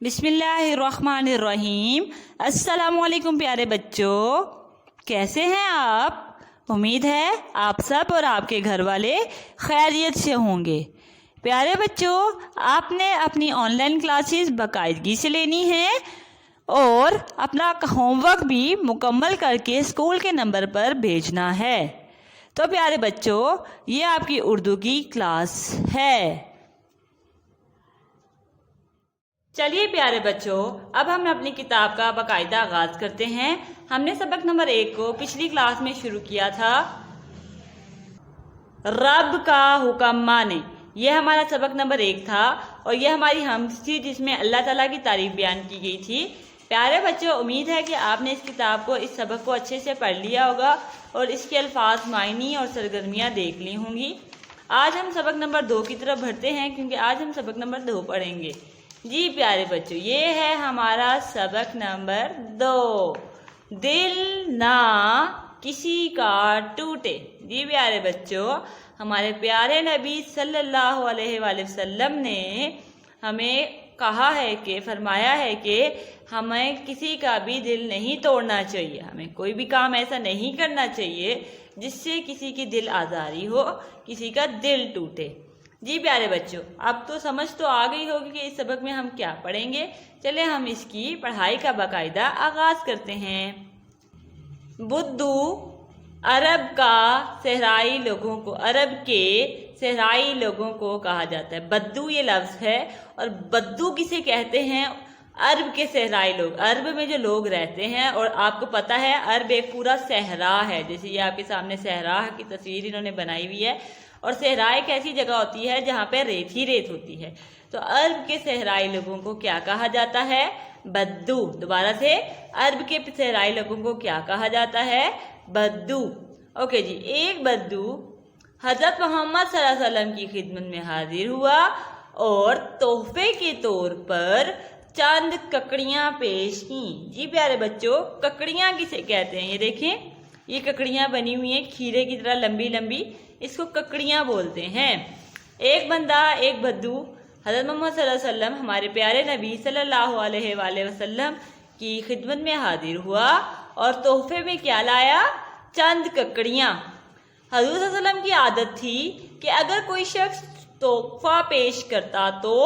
بسم اللہ الرحمن الرحیم۔ السلام علیکم پیارے بچوں، کیسے ہیں آپ؟ امید ہے آپ سب اور آپ کے گھر والے خیریت سے ہوں گے۔ پیارے بچوں، آپ نے اپنی آن لائن کلاسز باقاعدگی سے لینی ہے اور اپنا ہوم ورک بھی مکمل کر کے اسکول کے نمبر پر بھیجنا ہے۔ تو پیارے بچوں، یہ آپ کی اردو کی کلاس ہے۔ چلیے پیارے بچوں، اب ہم اپنی کتاب کا باقاعدہ آغاز کرتے ہیں۔ ہم نے سبق نمبر 1 کو پچھلی کلاس میں شروع کیا تھا، رب کا حکم مانے۔ یہ ہمارا سبق نمبر 1 تھا اور یہ ہماری حمد تھی جس میں اللہ تعالیٰ کی تعریف بیان کی گئی تھی۔ پیارے بچوں، امید ہے کہ آپ نے اس کتاب کو، اس سبق کو اچھے سے پڑھ لیا ہوگا اور اس کے الفاظ، معنی اور سرگرمیاں دیکھ لی ہوں گی۔ آج ہم سبق نمبر 2 کی طرف بڑھتے ہیں کیونکہ آج ہم سبق نمبر 2 پڑھیں گے۔ جی پیارے بچوں، یہ ہے ہمارا سبق نمبر 2، دل نہ کسی کا ٹوٹے۔ جی پیارے بچوں، ہمارے پیارے نبی صلی اللہ علیہ وآلہ وسلم نے ہمیں کہا ہے کہ، فرمایا ہے کہ ہمیں کسی کا بھی دل نہیں توڑنا چاہیے، ہمیں کوئی بھی کام ایسا نہیں کرنا چاہیے جس سے کسی کی دل آزاری ہو، کسی کا دل ٹوٹے۔ جی پیارے بچوں، اب تو سمجھ تو آ گئی ہوگی کہ اس سبق میں ہم کیا پڑھیں گے۔ چلے ہم اس کی پڑھائی کا باقاعدہ آغاز کرتے ہیں۔ بدو عرب کا صحرائی لوگوں کو، عرب کے صحرائی لوگوں کو کہا جاتا ہے۔ بدو یہ لفظ ہے، اور بدو کسے کہتے ہیں؟ عرب کے صحرائی لوگ، عرب میں جو لوگ رہتے ہیں۔ اور آپ کو پتہ ہے عرب ایک پورا صحرا ہے، جیسے یہ آپ کے سامنے صحرا کی تصویر انہوں نے بنائی ہوئی ہے، اور صحرا ایک ایسی جگہ ہوتی ہے جہاں پہ ریت ہی ریت ہوتی ہے۔ تو عرب کے صحرائی لوگوں کو کیا کہا جاتا ہے؟ بدو۔ دوبارہ سے، عرب کے صحرائی لوگوں کو کیا کہا جاتا ہے؟ بدو۔ اوکے جی، ایک بدو حضرت محمد صلی اللہ علیہ وسلم کی خدمت میں حاضر ہوا اور تحفے کے طور پر چند ککڑیاں پیش کیں۔ جی پیارے بچوں، ککڑیاں کسے کہتے ہیں؟ یہ دیکھیں، یہ ککڑیاں بنی ہوئی ہیں کھیرے کی طرح لمبی لمبی، اس کو ککڑیاں بولتے ہیں۔ ایک بندہ، ایک بدو حضرت محمد صلی اللہ علیہ وسلم، ہمارے پیارے نبی صلی اللہ علیہ وآلہ وسلم کی خدمت میں حاضر ہوا اور تحفے میں کیا لایا؟ چند ککڑیاں۔ حضور صلی اللہ علیہ وسلم کی عادت تھی کہ اگر کوئی شخص تحفہ پیش کرتا تو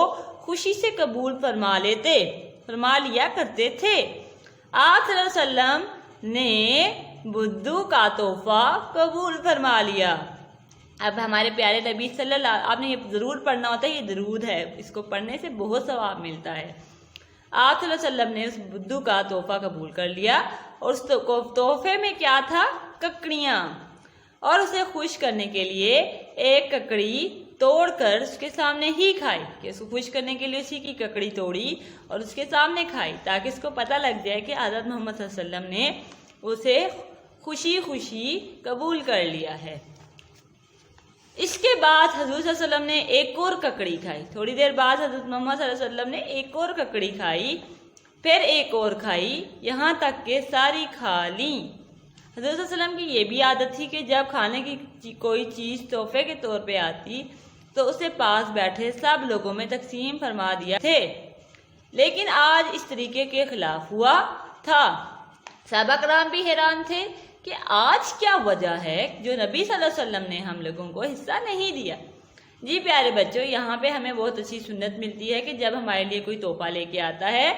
خوشی سے قبول فرما لیا کرتے تھے۔ آپ صلی اللہ علیہ وسلم نے بدو کا تحفہ قبول فرما لیا۔ اب ہمارے پیارے نبی صلی اللہ، آپ نے یہ ضرور پڑھنا ہوتا ہے، یہ درود ہے، اس کو پڑھنے سے بہت ثواب ملتا ہے۔ آپ صلی اللہ علیہ وسلم نے اس بدو کا تحفہ قبول کر لیا، اور اس تحفے میں کیا تھا؟ ککڑیاں۔ اور اسے خوش کرنے کے لیے ایک ککڑی توڑ کر اس کے سامنے ہی کھائی، کہ اس کو خوش کرنے کے لیے اسی کی ککڑی توڑی اور اس کے سامنے کھائی، تاکہ اس کو پتہ لگ جائے کہ حضرت محمد صلی اللہ علیہ وسلم نے اسے خوشی خوشی قبول کر لیا ہے۔ اس کے بعد حضور صلی اللہ علیہ وسلم نے ایک اور ککڑی کھائی۔ تھوڑی دیر بعد حضرت محمد صلی اللہ علیہ وسلم نے ایک اور ککڑی کھائی، پھر ایک اور کھائی، یہاں تک کہ ساری کھا لیں۔ حضور صلی اللہ علیہ وسلم کی یہ بھی عادت تھی کہ جب کھانے کی کوئی چیز تحفے کے طور پہ آتی تو اسے پاس بیٹھے سب لوگوں میں تقسیم فرما دیا تھے، لیکن آج اس طریقے کے خلاف ہوا تھا۔ صحابہ کرام بھی حیران تھے کہ آج کیا وجہ ہے جو نبی صلی اللہ علیہ وسلم نے ہم لوگوں کو حصہ نہیں دیا۔ جی پیارے بچوں، یہاں پہ ہمیں بہت اچھی سنت ملتی ہے کہ جب ہمارے لیے کوئی تحفہ لے کے آتا ہے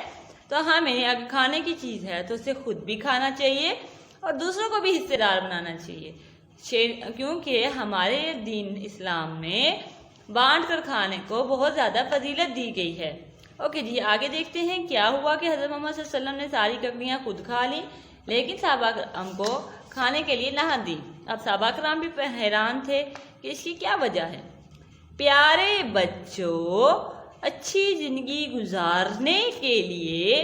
تو ہمیں، اگر کھانے کی چیز ہے تو اسے خود بھی کھانا چاہیے اور دوسروں کو بھی حصے دار بنانا چاہیے، کیونکہ ہمارے دین اسلام میں بانٹ کر کھانے کو بہت زیادہ فضیلت دی گئی ہے۔ اوکے جی، آگے دیکھتے ہیں کیا ہوا کہ حضرت محمد صلی اللہ علیہ وسلم نے ساری ککڑیاں خود کھا لیں، لیکن صحابہ کرام کو کھانے کے لیے نہ دی۔ اب صحابہ کرام بھی حیران تھے کہ اس کی کیا وجہ ہے۔ پیارے بچوں، اچھی زندگی گزارنے کے لیے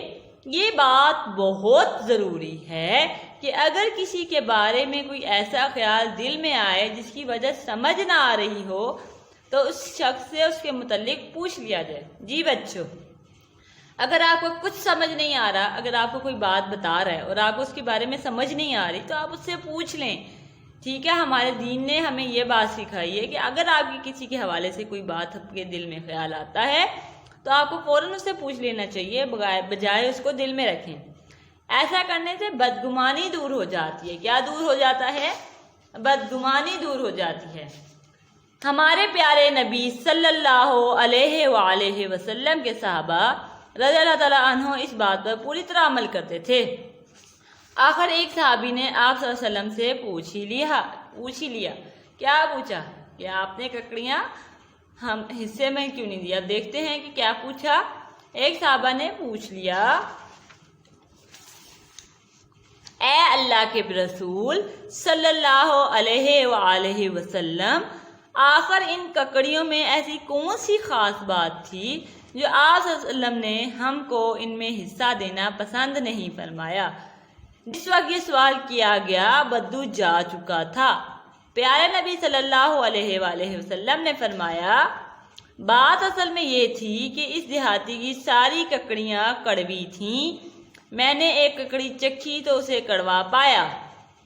یہ بات بہت ضروری ہے کہ اگر کسی کے بارے میں کوئی ایسا خیال دل میں آئے جس کی وجہ سمجھ نہ آ رہی ہو تو اس شخص سے اس کے متعلق پوچھ لیا جائے۔ جی بچوں، اگر آپ کو کچھ سمجھ نہیں آ رہا، اگر آپ کو کوئی بات بتا رہا ہے اور آپ کو اس کے بارے میں سمجھ نہیں آ رہی تو آپ اس سے پوچھ لیں، ٹھیک ہے؟ ہمارے دین نے ہمیں یہ بات سکھائی ہے کہ اگر آپ کی کسی کے حوالے سے کوئی بات آپ کے دل میں خیال آتا ہے तो आपको फौरन उससे पूछ लेना चाहिए, बजाय उसको दिल में रखें। ऐसा करने से बदगुमानी दूर हो जाती है। क्या दूर हो जाता है? बदगुमानी दूर हो जाती है। हमारे प्यारे नबी सल्लल्लाहु अलैहि वसल्लम के सहाबा रज़ियल्लाहु ताला अन्हु इस बात पर पूरी तरह अमल करते थे। आखिर एक सहाबी ने आप सल्लल्लाहु अलैहि वसल्लम से पूछ ही लिया। क्या पूछा? कि आपने ककड़ियाँ हम हिस्से में क्यों नहीं दिया? देखते हैं कि क्या पूछा। एक सहाबा ने पूछ लिया, ए अल्लाह के रसूल सल्लल्लाहु अलैहि वसल्लम, आखिर इन ककड़ियों में ऐसी कौन सी खास बात थी जो आप सल्लल्लाहु अलैहि वसल्लम ने हमको इनमें हिस्सा देना पसंद नहीं फरमाया? जिस वक्त ये सवाल किया गया बद्दू जा चुका था। प्यारे नबी सल्लल्लाहु अलैहि वसल्लम ने फरमाया, बात असल में ये थी कि इस देहाती की सारी ककड़ियाँ कड़वी थीं। मैंने एक ककड़ी चखी तो उसे कड़वा पाया।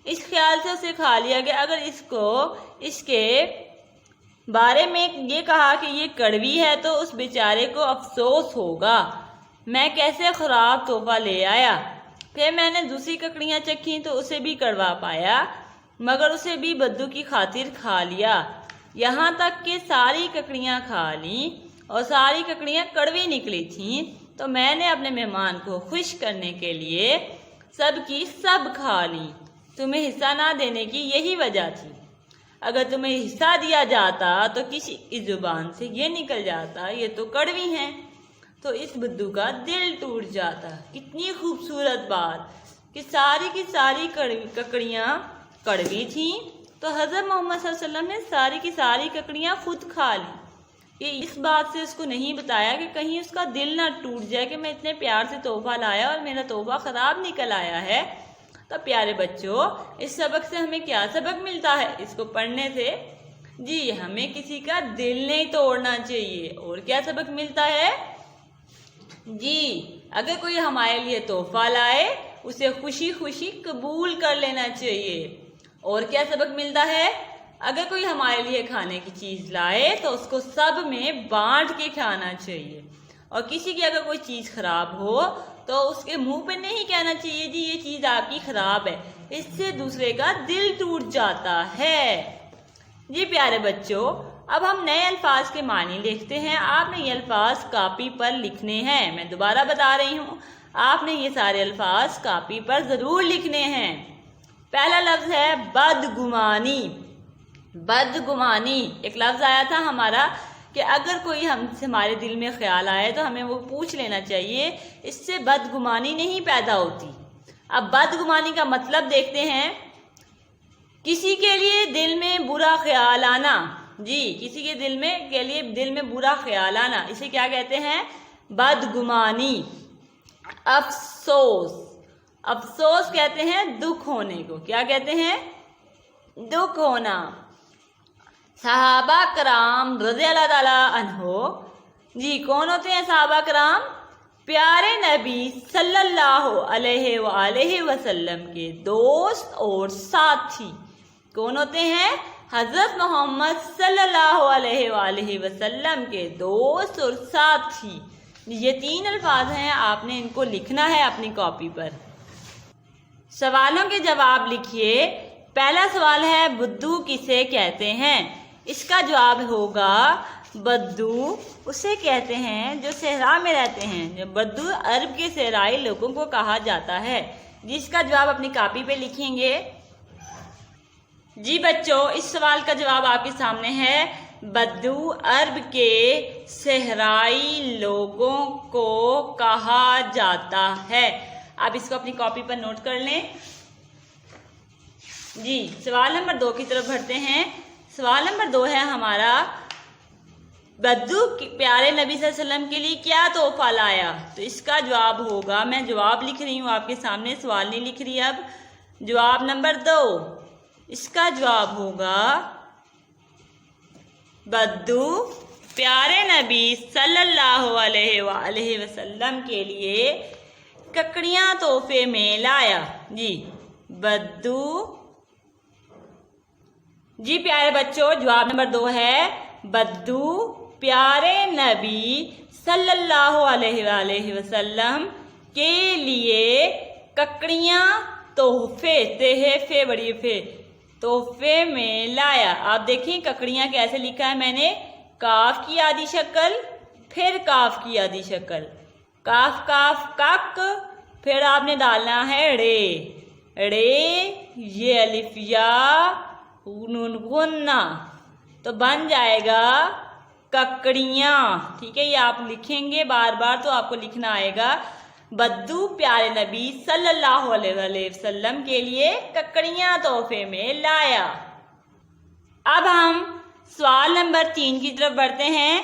इस ख्याल से उसे खा लिया कि अगर इसके बारे में ये कहा कि ये कड़वी है तो उस बेचारे को अफसोस होगा। मैं कैसे खराब तोहफा ले आया। फिर मैंने दूसरी ककड़ियाँ चखी तो उसे भी कड़वा पाया, मगर उसे भी बद्दू की खातिर खा लिया। यहाँ तक कि सारी ककड़ियाँ खा ली और सारी ककड़ियाँ कड़वी निकली थीं। तो मैंने अपने मेहमान को खुश करने के लिए सब की सब खा ली। तुम्हें हिस्सा ना देने की यही वजह थी। अगर तुम्हें हिस्सा दिया जाता तो किसी की जुबान से ये निकल जाता ये तो कड़वी हैं, तो इस बुद्धू का दिल टूट जाता। कितनी खूबसूरत बात कि सारी की सारी ककड़ियाँ कड़वी थीं, तो हज़रत मोहम्मद सल्लल्लाहु अलैहि वसल्लम ने सारी की सारी ककड़ियाँ खुद खा ली। कि इस बात से उसको नहीं बताया कि कहीं उसका दिल ना टूट जाए कि मैं इतने प्यार से तोहफा लाया और मेरा तोहफा ख़राब निकल आया है। तो प्यारे बच्चों, इस सबक से हमें क्या सबक मिलता है? इसको पढ़ने से जी हमें किसी का दिल नहीं तोड़ना चाहिए। और क्या सबक मिलता है? जी अगर कोई हमारे लिए तोहफा लाए उसे खुशी खुशी कबूल कर लेना चाहिए। और क्या सबक मिलता है? अगर कोई हमारे लिए खाने की चीज़ लाए तो उसको सब में बांट के खाना चाहिए। और किसी की अगर कोई चीज़ खराब हो तो उसके मुंह पे नहीं कहना चाहिए जी ये चीज़ आपकी खराब है। इससे दूसरे का दिल टूट जाता है। जी प्यारे बच्चों, अब हम नए अल्फाज के मानी लिखते हैं। आपने ये अल्फाज कॉपी पर लिखने हैं। मैं दोबारा बता रही हूँ, आपने ये सारे अल्फाज कॉपी पर ज़रूर लिखने हैं। पहला लफ्ज़ है बदगुमानी। बदगुमानी एक लफ्ज़ आया था हमारा कि अगर कोई हमारे दिल में ख्याल आए तो हमें वो पूछ लेना चाहिए। इससे बदगुमानी नहीं पैदा होती। अब बदगुमानी का मतलब देखते हैं। किसी के लिए दिल में बुरा ख्याल आना। जी किसी के दिल में बुरा ख्याल आना, इसे क्या कहते हैं? बदगुमानी। अफसोस, अफसोस कहते हैं दुख होने को। क्या कहते हैं? दुख होना। सहाबा कराम रज़ियल्लाहु ताला अन्हो, जी कौन होते हैं सहाबा कराम? प्यारे नबी सल्लल्लाहु अलैहि वसल्लम के दोस्त और साथी। कौन होते हैं? हज़रत मोहम्मद सल्लल्लाहु अलैहि वसल्लम के दोस्त और साथी। ये तीन अल्फाज हैं, आपने इनको लिखना है अपनी कॉपी पर। सवालों के जवाब लिखिए। पहला सवाल है बुद्धू किसे कहते हैं? इसका जवाब होगा बद्दू उसे कहते हैं जो सहरा में रहते हैं। जो बद्दू अरब के सहराई लोगों को कहा जाता है। जिसका जवाब अपनी कॉपी पे लिखेंगे। जी बच्चों, इस सवाल का जवाब आपके सामने है। बद्दू अरब के सहराई लोगों को कहा जाता है। आप इसको अपनी कॉपी पर नोट कर लें। जी सवाल नंबर 2 की तरफ बढ़ते हैं। सवाल नंबर 2 है हमारा, बद्दू प्यारे नबी सल्लल्लाहु अलैहि वसल्लम के लिए क्या तोहफा लाया? तो इसका जवाब होगा, मैं जवाब लिख रही हूँ आपके सामने, सवाल नहीं लिख रही। अब जवाब नंबर 2, इसका जवाब होगा बद्दू प्यारे नबी सल्लल्लाहु अलैहि वसल्लम के लिए ककड़ियाँ तोहफे में लाया। जी बद्दू। जी प्यारे बच्चों, जवाब नंबर 2 है बद्दू प्यारे नबी صلی اللہ علیہ وآلہ وسلم کے لیے ککڑیاں تحفے، تحفے بڑی فے، تحفے میں لایا۔ آپ دیکھیں ککڑیاں کیسے لکھا ہے میں نے، کاف کی آدھی شکل، پھر کاف کی آدھی شکل، کاف کاف کک، پھر آپ نے ڈالنا ہے رے، رے یہ الف یا نون غنہ، تو بن جائے گا ککڑیاں۔ ٹھیک ہے، یہ آپ لکھیں گے بار بار تو آپ کو لکھنا آئے گا، بدو پیارے نبی صلی اللہ علیہ وسلم کے لیے ککڑیاں تحفے میں لایا۔ اب ہم سوال نمبر 3 کی طرف بڑھتے ہیں۔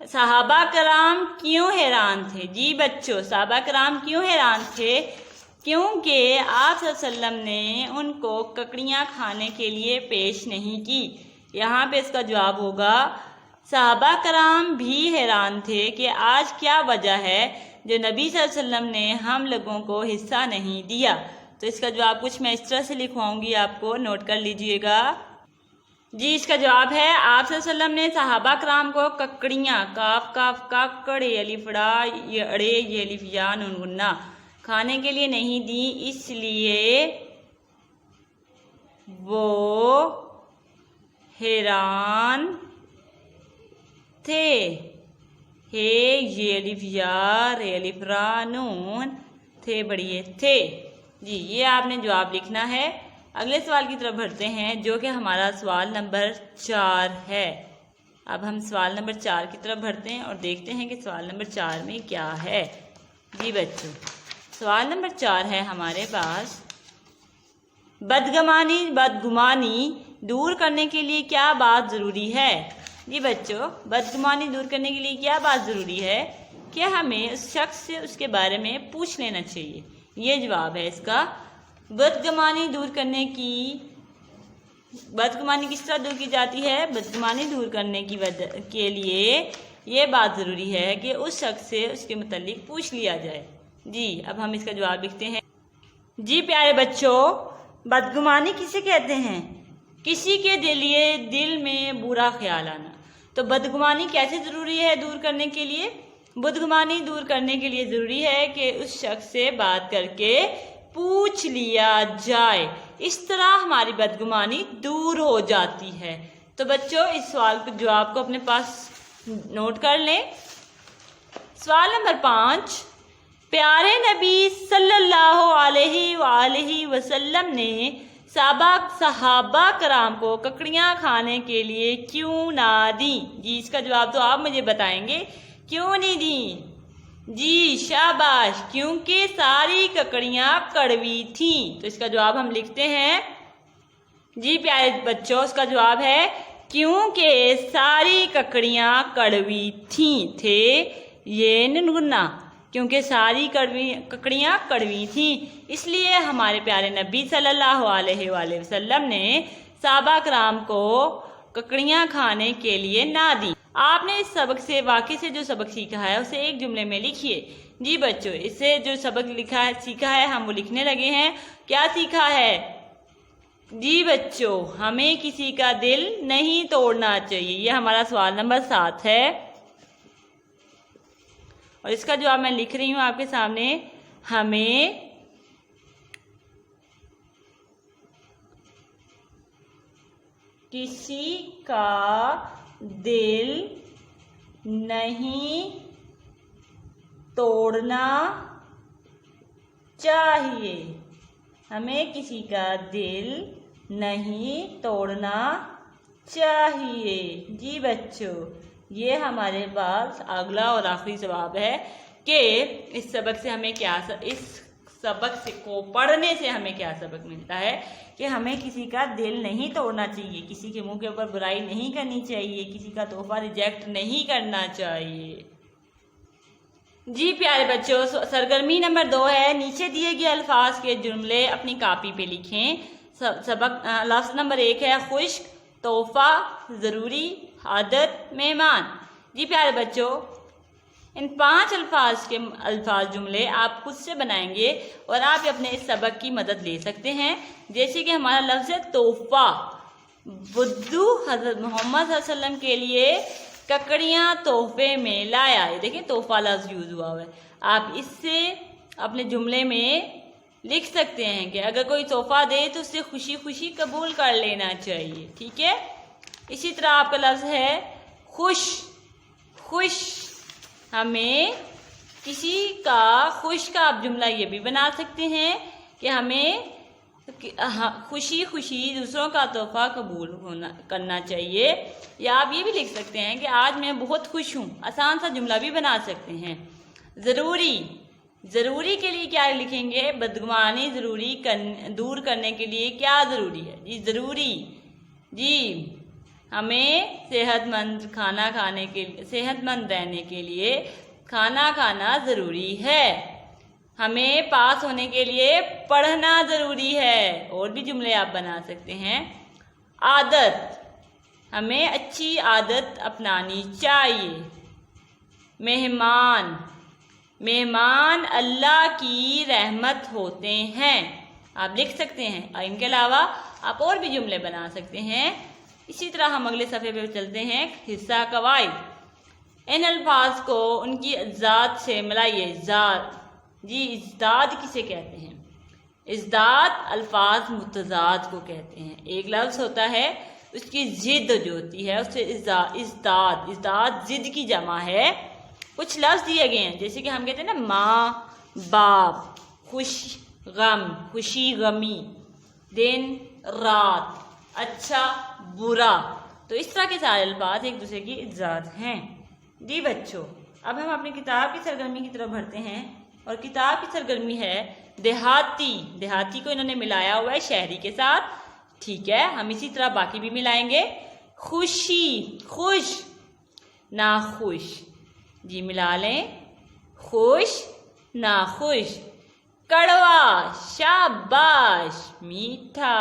صحابہ کرام کیوں حیران تھے؟ جی بچوں، صحابہ کرام کیوں حیران تھے؟ کیونکہ آپ صلی اللہ علیہ وسلم نے ان کو ککڑیاں کھانے کے لیے پیش نہیں کی۔ یہاں پہ اس کا جواب ہوگا صحابہ کرام بھی حیران تھے کہ آج کیا وجہ ہے جو نبی صلی اللہ علیہ وسلم نے ہم لوگوں کو حصہ نہیں دیا۔ تو اس کا جواب کچھ میں اس طرح سے لکھواؤں گی، آپ کو نوٹ کر لیجئے گا۔ جی اس کا جواب ہے آپ صلی اللہ علیہ وسلم نے صحابہ کرام کو ککڑیاں، کاف کاف ککڑے الف ڑا اڑے یہ الف یا نون غنہ کھانے کے لیے نہیں دی، اس لیے وہ حیران تھے۔ ہے یہ الف یا رے الف را نون تھے بڑھئے تھے۔ جی یہ آپ نے جواب لکھنا ہے۔ اگلے سوال کی طرف بڑھتے ہیں جو کہ ہمارا سوال نمبر 4 ہے۔ اب ہم سوال نمبر 4 کی طرف بڑھتے ہیں اور دیکھتے ہیں کہ سوال نمبر 4 میں کیا ہے۔ جی بچوں سوال نمبر 4 ہے ہمارے پاس، بدگمانی دور کرنے کے لیے کیا بات ضروری ہے؟ جی بچوں بدگمانی دور کرنے کے لیے کیا بات ضروری ہے کہ ہمیں اس شخص سے اس کے بارے میں پوچھ لینا چاہیے۔ یہ جواب ہے اس کا۔ بدگمانی دور کرنے کی، بدگمانی کس طرح دور کی جاتی ہے؟ بدگمانی دور کرنے کی کے لیے یہ بات ضروری ہے کہ اس شخص سے اس کے متعلق پوچھ لیا جائے۔ جی اب ہم اس کا جواب لکھتے ہیں۔ جی پیارے بچوں بدگمانی کسے کہتے ہیں؟ کسی کے لیے دل میں برا خیال آنا۔ تو بدگمانی کیسے ضروری ہے دور کرنے کے لیے؟ بدگمانی دور کرنے کے لیے ضروری ہے کہ اس شخص سے بات کر کے پوچھ لیا جائے، اس طرح ہماری بدگمانی دور ہو جاتی ہے۔ تو بچوں اس سوال کے جواب کو اپنے پاس نوٹ کر لیں۔ سوال نمبر 5، پیارے نبی صلی اللہ علیہ وآلہ وسلم نے صحابہ کرام کو ککڑیاں کھانے کے لیے کیوں نہ دیں؟ جی اس کا جواب تو آپ مجھے بتائیں گے، کیوں نہیں دیں؟ جی شاباش، کیونکہ ساری ککڑیاں کڑوی تھیں۔ تو اس کا جواب ہم لکھتے ہیں۔ جی پیارے بچوں اس کا جواب ہے کیونکہ ساری ککڑیاں کڑوی تھیں، تھے یہ ننگنا، کیونکہ ساری ککڑیاں کڑوی تھیں، اس لیے ہمارے پیارے نبی صلی اللہ علیہ وآلہ وسلم نے صحابہ کرام کو ککڑیاں کھانے کے لیے نہ دی۔ آپ نے اس سبق سے واقعے سے جو سبق سیکھا ہے اسے ایک جملے میں لکھیے۔ جی بچوں اس سے جو سبق سیکھا ہے ہم وہ لکھنے لگے ہیں۔ کیا سیکھا ہے؟ جی بچوں ہمیں کسی کا دل نہیں توڑنا چاہیے، یہ ہمارا سوال نمبر 7 ہے اور اس کا جواب میں لکھ رہی ہوں آپ کے سامنے۔ ہمیں کسی کا دل نہیں توڑنا چاہیے، ہمیں کسی کا دل نہیں توڑنا چاہیے۔ جی بچوں یہ ہمارے پاس اگلا اور آخری جواب ہے کہ اس سبق سے ہمیں کیا، اس سبق سے کو پڑھنے سے ہمیں کیا سبق ملتا ہے کہ ہمیں کسی کا دل نہیں توڑنا چاہیے، کسی کے منہ کے اوپر برائی نہیں کرنی چاہیے، کسی کا تحفہ ریجیکٹ نہیں کرنا چاہیے۔ جی پیارے بچوں سرگرمی نمبر 2 ہے، نیچے دیے گئے الفاظ کے جملے اپنی کاپی پہ لکھیں۔ سبق لفظ نمبر 1 ہے خشک، تحفہ، ضروری، عادت، مہمان۔ جی پیارے بچوں ان 5 الفاظ کے جملے آپ خود سے بنائیں گے اور آپ اپنے اس سبق کی مدد لے سکتے ہیں۔ جیسے کہ ہمارا لفظ ہے تحفہ، بدو حضرت محمد صلی اللہ علیہ وسلم کے لیے ककड़ियाँ तोहफे में लाया। ये देखिए तोहफा लफ्ज़ यूज़ हुआ है। आप इससे अपने जुमले में लिख सकते हैं कि अगर कोई तोहफा दे तो उससे खुशी खुशी कबूल कर लेना चाहिए। ठीक है। इसी तरह आपका लफ्ज़ है खुश। खुश, हमें किसी का खुश का आप जुमला ये भी बना सकते हैं कि हमें खुशी खुशी दूसरों का तोहफा कबूल करना चाहिए। या आप ये भी लिख सकते हैं कि आज मैं बहुत खुश हूँ। आसान सा जुमला भी बना सकते हैं। ज़रूरी, ज़रूरी के लिए क्या लिखेंगे? बदगुमानी ज़रूरी दूर करने के लिए क्या ज़रूरी है जी? ज़रूरी जी, हमें सेहतमंद खाना खाने के लिए, सेहतमंद रहने के लिए खाना खाना ज़रूरी है। हमें पास होने के लिए पढ़ना ज़रूरी है। और भी जुमले आप बना सकते हैं। आदत, हमें अच्छी आदत अपनानी चाहिए। मेहमान, मेहमान अल्लाह की रहमत होते हैं। आप लिख सकते हैं। और इनके अलावा आप और भी जुमले बना सकते हैं। इसी तरह हम अगले सफ़े पे चलते हैं। हिस्सा कवायद, इन अल्फाज को उनकी ज़ात से मिलाइए। ज़ात जी, इज़दाद किसे कहते हैं? इज़दाद अल्फाज मुतज़ाद को कहते हैं। एक लफ्ज़ होता है, उसकी ज़िद जो होती है उससे इज़दाद। इज़दाद ज़िद की जमा है। कुछ लफ्ज़ दिए गए हैं, जैसे कि हम कहते हैं ना माँ बाप, खुश गम, खुशी गमी, दिन रात, अच्छा बुरा। तो इस तरह के सारे अल्फाज एक दूसरे की इज़दाद हैं। जी बच्चों, अब हम अपनी किताब की सरगर्मी की तरफ बढ़ते हैं। और किताब की सरगर्मी है देहाती। देहाती को इन्होंने मिलाया हुआ है शहरी के साथ। ठीक है, हम इसी तरह बाकी भी मिलाएंगे। खुशी, खुश ना खुश जी, मिला लें। खुश ना खुश। कड़वा, शाबाश, मीठा।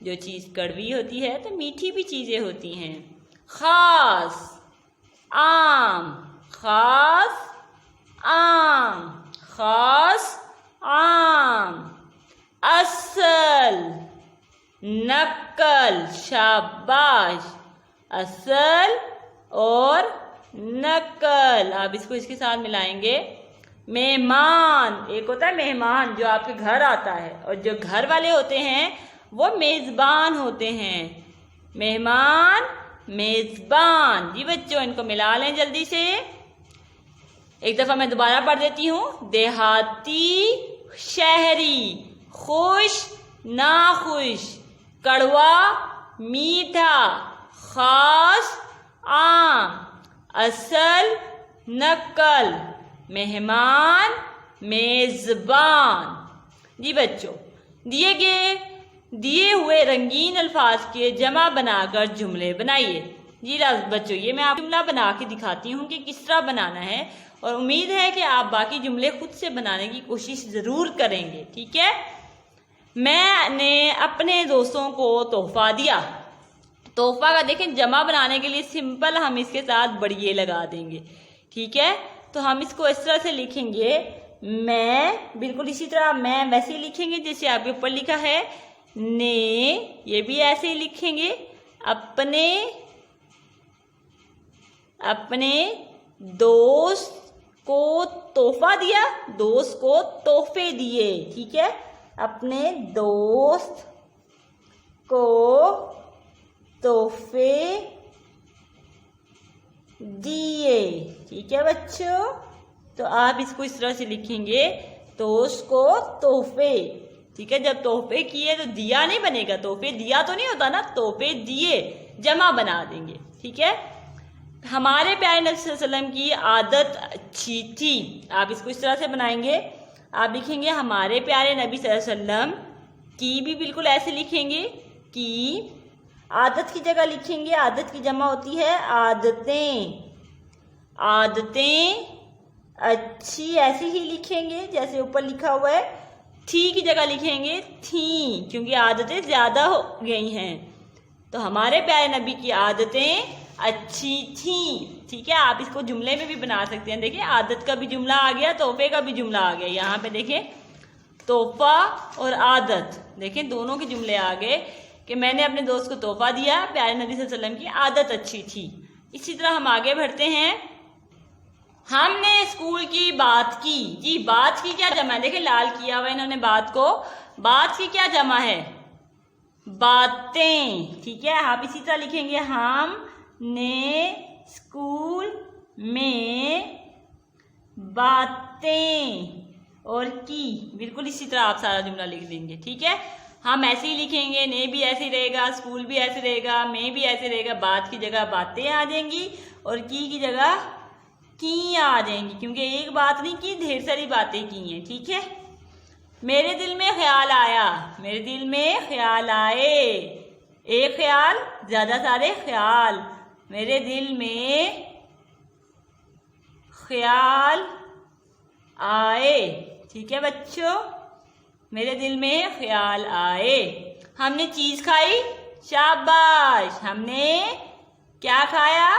जो चीज़ कड़वी होती है तो मीठी भी चीज़ें होती हैं। खास, आम, खास आम, खास आम। असल, नकल, शाबाश, असल और नकल। आप इसको इसके साथ मिलाएंगे। मेहमान, एक होता है मेहमान जो आपके घर आता है, और जो घर वाले होते हैं वो मेज़बान होते हैं। मेहमान, मेज़बान। जी बच्चों, इनको मिला लें जल्दी से। एक दफ़ा मैं दोबारा पढ़ देती हूँ। देहाती, शहरी, खुश ना खुश, कड़वा मीठा, खास आम, असल नकल, मेहमान मेज़बान। जी बच्चों, दिए हुए रंगीन अल्फाज के जमा बनाकर जुमले बनाइए। जी बच्चों, ये मैं आप जुमला बना के दिखाती हूँ कि किस तरह बनाना है, और उम्मीद है कि आप बाकी जुमले खुद से बनाने की कोशिश ज़रूर करेंगे। ठीक है। मैंने अपने दोस्तों को तोहफा दिया। तोहफा का देखें जमा बनाने के लिए सिंपल हम इसके साथ बढ़िए लगा देंगे। ठीक है, तो हम इसको इस तरह से लिखेंगे। मैं, बिल्कुल इसी तरह मैं वैसे ही लिखेंगे जैसे आपके ऊपर लिखा है। ने, ये भी ऐसे ही लिखेंगे। अपने दोस्त को तोहफा दिया, दोस्त को तोहफे दिए। ठीक है, अपने दोस्त को तोहफे दिए। ठीक है बच्चों, तो आप इसको इस तरह से लिखेंगे, दोस्त को तोहफे। ठीक है, जब तोहफे किए तो दिया नहीं बनेगा, तोहफे दिया तो नहीं होता ना, तोहफे दिए जमा बना देंगे। ठीक है। हमारे प्यारे नबी सल्लल्लाहु अलैहि वसल्लम की आदत अच्छी थी। आप इसको इस तरह से बनाएंगे। आप लिखेंगे हमारे प्यारे नबी सल्लल्लाहु अलैहि वसल्लम की, भी बिल्कुल ऐसे लिखेंगे कि आदत की जगह लिखेंगे। आदत की जमा होती है आदतें। आदतें अच्छी ऐसे ही लिखेंगे जैसे ऊपर लिखा हुआ है। थी की जगह लिखेंगे थी, क्योंकि आदतें ज़्यादा हो गई हैं। तो हमारे प्यारे नबी की आदतें अच्छी थी। ठीक है, आप इसको जुमले में भी बना सकते हैं। देखिए, आदत का भी जुमला आ गया, तोहफे का भी जुमला आ गया। यहाँ पे देखें, तोहफा और आदत, देखें दोनों के जुमले आ गए कि मैंने अपने दोस्त को तोहफा दिया, प्यारे नबी सल्लल्लाहु अलैहि वसल्लम की आदत अच्छी थी। इसी तरह हम आगे बढ़ते हैं। हमने स्कूल की बात की। जी बात की क्या जमा है? देखिए लाल किया हुआ इन्होंने बात को। बात की क्या जमा है? बातें। ठीक है, आप इसी तरह लिखेंगे हमने स्कूल में बातें और की। बिल्कुल इसी तरह आप सारा जुमला लिख देंगे। ठीक है, हम ऐसे ही लिखेंगे, ने भी ऐसे ही रहेगा, स्कूल भी ऐसे रहेगा, में भी ऐसे रहेगा। बात की जगह बातें आ जाएंगी और की जगह की आ जाएंगी, क्योंकि एक बात नहीं की, ढेर सारी बातें की हैं। ठीक है, मेरे दिल में ख्याल आया। मेरे दिल में ख्याल आए। एक ख्याल, ज्यादा सारे ख्याल। मेरे दिल में ख्याल आए। ठीक है बच्चों, मेरे दिल में ख्याल आए। हमने चीज खाई। शाबाश, हमने क्या खाया?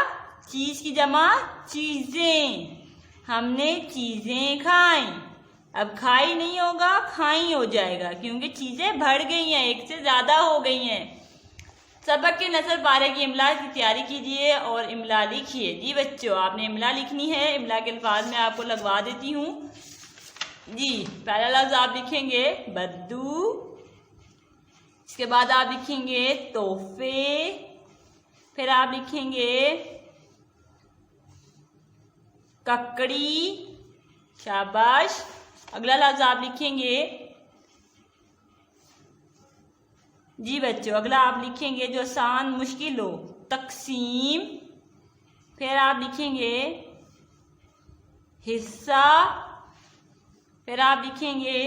चीज की जमा चीजें। हमने चीजें खाई। अब खाई नहीं होगा, खाई हो जाएगा, क्योंकि चीजें बढ़ गई हैं, एक से ज्यादा हो गई हैं। सबक के नसर पारे की इमला की तैयारी कीजिए और इमला लिखिए। जी बच्चों, आपने इमला लिखनी है। इमला के अल्फाज में आपको लगवा देती हूँ। जी, पहला लफ्ज आप लिखेंगे बद्दू। इसके बाद आप लिखेंगे तोहफे। फिर आप लिखेंगे ककड़ी। शाबाश। अगला लफ्ज आप लिखेंगे, जी बच्चों, अगला आप लिखेंगे जो आसान मुश्किल हो, तकसीम। फिर आप लिखेंगे हिस्सा। फिर आप लिखेंगे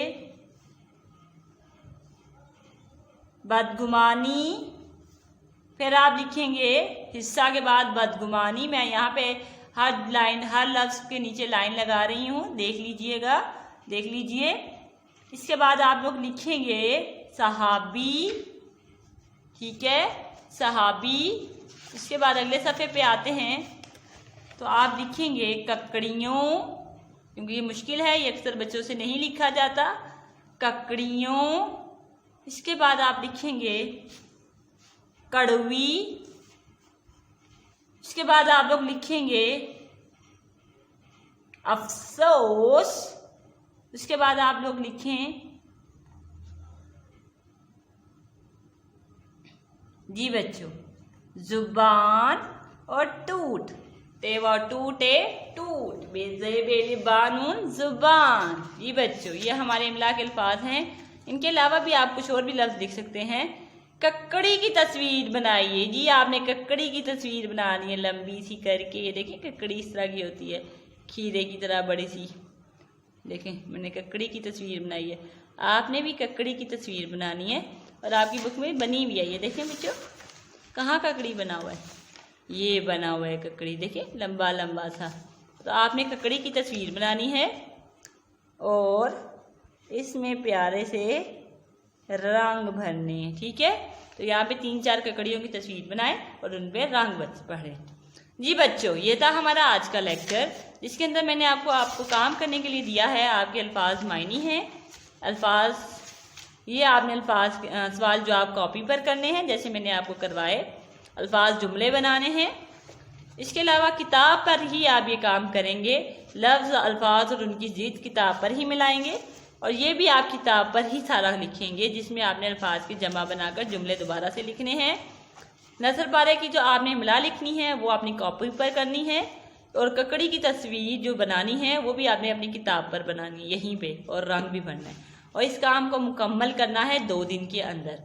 बदगुमानी। फिर आप लिखेंगे हिस्सा के बाद बदगुमानी। मैं यहाँ पे हर लाइन, हर लफ्ज के नीचे लाइन लगा रही हूँ, देख लीजिएगा, देख लीजिए। इसके बाद आप लोग लिखेंगे सहाबी। ठीक है, सहाबी। इसके बाद अगले सफ़े पे आते हैं, तो आप लिखेंगे ककड़ियों, क्योंकि ये मुश्किल है, ये अक्सर बच्चों से नहीं लिखा जाता। ककड़ियों। इसके बाद आप लिखेंगे कड़वी। इसके बाद आप लोग लिखेंगे अफसोस। उसके बाद आप लोग लिखें, जी बच्चों, जुबान और टूट। तेवा टूटे टूट, बेज़े बेली बानून जुबान। जी बच्चों, ये हमारे इमला के अल्फाज हैं। इनके अलावा भी आप कुछ और भी लफ्ज लिख सकते हैं। ककड़ी की तस्वीर बनाइए। जी, आपने ककड़ी की तस्वीर बनानी है लंबी सी करके। ये देखिए ककड़ी इस तरह की होती है, खीरे की तरह बड़ी सी। देखें, मैंने ककड़ी की तस्वीर बनाई है। आपने भी ककड़ी की तस्वीर बनानी है और आपकी बुक में बनी भी है। ये देखें बच्चों, कहाँ ककड़ी बना हुआ है? ये बना हुआ है ककड़ी, देखिए लंबा लंबा सा। तो आपने ककड़ी की तस्वीर बनानी है और इसमें प्यारे से रंग भरने हैं। ठीक है, तो यहाँ पे 3-4 ककड़ियों की तस्वीर बनाएं और उन पे रंग पढ़ें। जी बच्चों, ये था हमारा आज का लेक्चर, जिसके अंदर मैंने आपको काम करने के लिए दिया है। आपके अल्फाज मायनी हैं। अल्फाज, ये आपने अल्फाज सवाल जो आप कॉपी पर करने हैं, जैसे मैंने आपको करवाए। अल्फाज जुमले बनाने हैं। इसके अलावा किताब पर ही आप ये काम करेंगे। लफ्ज़, अल्फाज और उनकी जीत किताब पर ही मिलाएंगे और ये भी आप किताब पर ही सारा लिखेंगे, जिसमें आपने अल्फाज की जमा बनाकर जुमले दोबारा से लिखने हैं। नसर पारे की जो आपने इमला लिखनी है वो अपनी कॉपी पर करनी है और ककड़ी की तस्वीर जो बनानी है वो भी आपने अपनी किताब पर बनानी है यहीं पे, और रंग भी भरना है। और इस काम को मुकम्मल करना है 2 दिन के अंदर।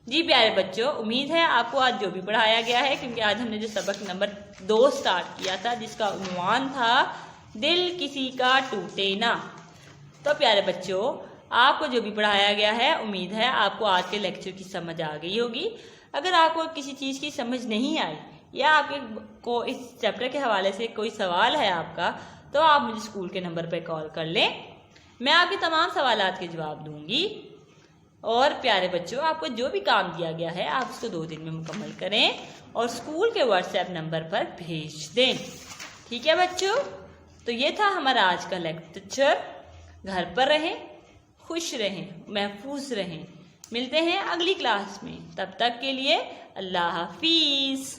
जी प्यारे बच्चों, उम्मीद है आपको आज जो भी पढ़ाया गया है, क्योंकि आज हमने जो सबक नंबर 2 स्टार्ट किया था, जिसका उन्वान था दिल किसी का टूटे ना। तो प्यारे बच्चों, आपको जो भी पढ़ाया गया है, उम्मीद है आपको आज के लेक्चर की समझ आ गई होगी। अगर आपको किसी चीज़ की समझ नहीं आई या आपको इस चैप्टर के हवाले से कोई सवाल है आपका, तो आप मुझे स्कूल के नंबर पर कॉल कर लें। मैं आपके तमाम सवालात के जवाब दूंगी। और प्यारे बच्चों, आपको जो भी काम दिया गया है आप उसको 2 दिन में मुकम्मल करें और स्कूल के व्हाट्सएप नंबर पर भेज दें। ठीक है बच्चों, तो ये था हमारा आज का लेक्चर। घर पर रहें, खुश रहें, महफूज रहें। मिलते हैं अगली क्लास में, तब तक के लिए अल्लाह हाफिज़।